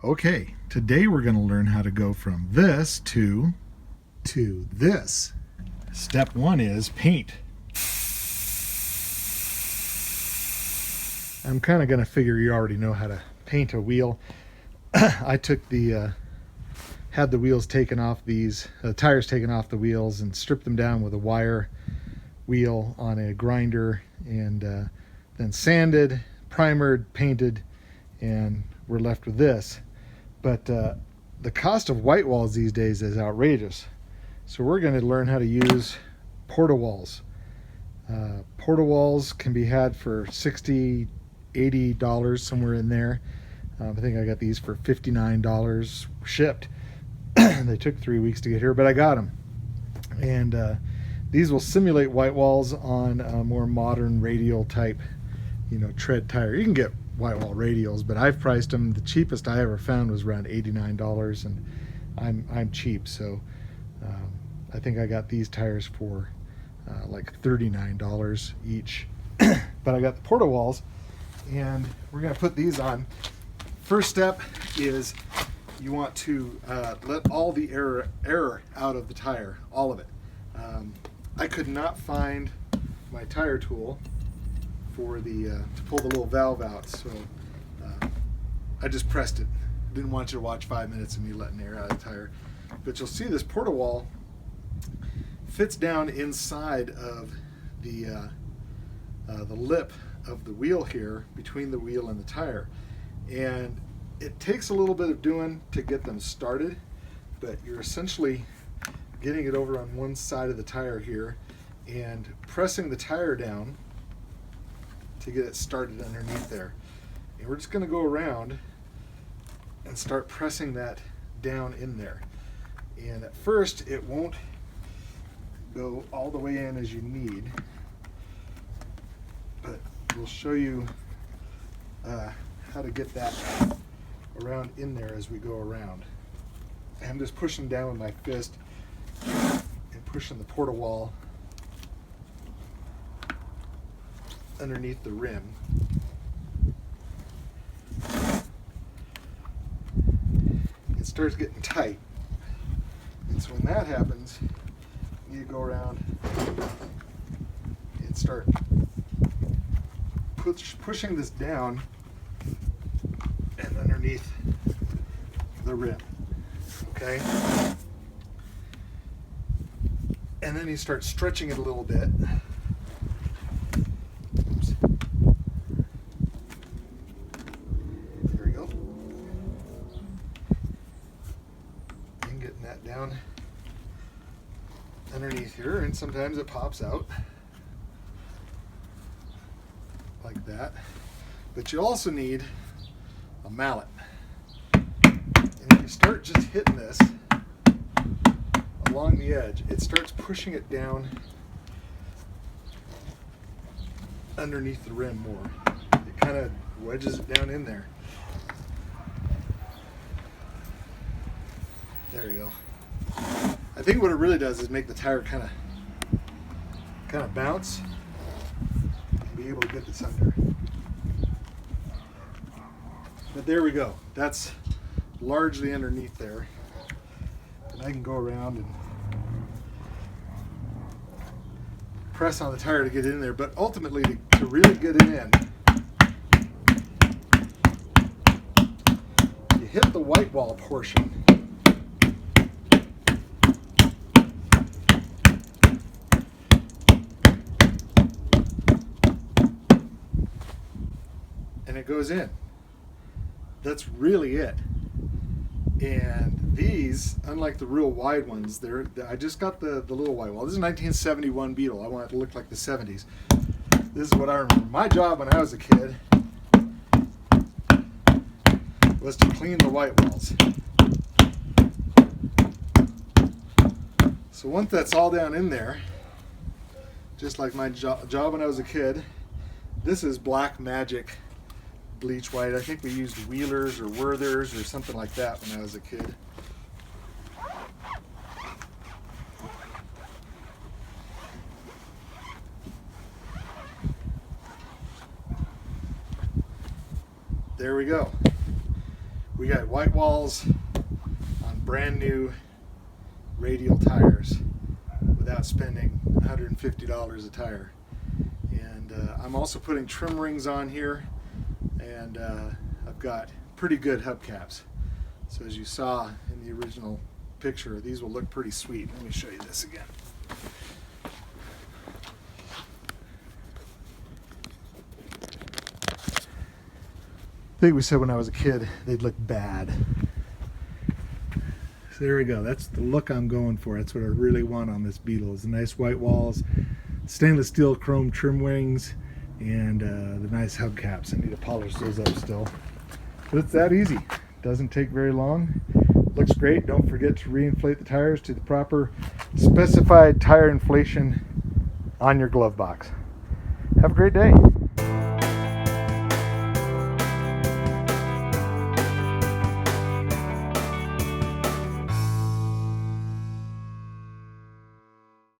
Okay, today we're going to learn how to go from this to this. Step one is paint. I'm kind of going to figure you already know how to paint a wheel. I took had the wheels taken off the tires taken off the wheels and stripped them down with a wire wheel on a grinder, and then sanded, primered, painted, and we're left with this. But the cost of Whitewalls these days is outrageous. So we're going to learn how to use Porta-Walls. Porta-Walls can be had for $60, $80, somewhere in there. I think I got these for $59 shipped. They took 3 weeks to get here, but I got them. And these will simulate Whitewalls on a more modern radial type, tread tire. You can get Whitewall radials, but I've priced them. The cheapest I ever found was around $89, and I'm cheap, so I think I got these tires for like $39 each. But I got the Porta-Walls, and we're going to put these on. First step is you want to let all the air out of the tire, all of it. I could not find my tire tool for to pull the little valve out, so I just pressed it. Didn't want you to watch 5 minutes of me letting air out of the tire. But you'll see this Porta-Wall fits down inside of the lip of the wheel here, between the wheel and the tire. And it takes a little bit of doing to get them started, but you're essentially getting it over on one side of the tire here and pressing the tire down to get it started underneath there. And we're just going to go around and start pressing that down in there. And at first it won't go all the way in as you need, but we'll show you how to get that around in there as we go around. And I'm just pushing down with my fist and pushing the Porta-Wall underneath the rim. It starts getting tight, and so when that happens, you go around and start pushing this down and underneath the rim. Okay? And then you start stretching it a little bit. Oops. There we go. And getting that down underneath here, and sometimes it pops out like that. But you also need a mallet. And if you start just hitting this along the edge, it starts pushing it down underneath the rim more. It kind of wedges it down in there. There you go. I think what it really does is make the tire kind of bounce and be able to get this under. But there we go. That's largely underneath there. And I can go around and press on the tire to get in there, but ultimately to really get it in, you hit the white wall portion. And it goes in. That's really it. And these, unlike the real wide ones, I just got the little white wall. This is a 1971 Beetle. I want it to look like the 70s. This is what I remember. My job when I was a kid was to clean the white walls. So once that's all down in there, just like my job when I was a kid, this is Black Magic bleach white. I think we used Wheelers or Werthers or something like that when I was a kid. There we go. We got Whitewalls on brand new radial tires without spending $150 a tire. And I'm also putting trim rings on here, and I've got pretty good hubcaps. So as you saw in the original picture, these will look pretty sweet. Let me show you this again. I think we said when I was a kid they'd look bad. So there we go. That's the look I'm going for. That's what I really want on this Beetle, is the nice white walls, stainless steel chrome trim wings, and the nice hubcaps. I need to polish those up still. But it's that easy. Doesn't take very long. Looks great. Don't forget to reinflate the tires to the proper specified tire inflation on your glove box. Have a great day.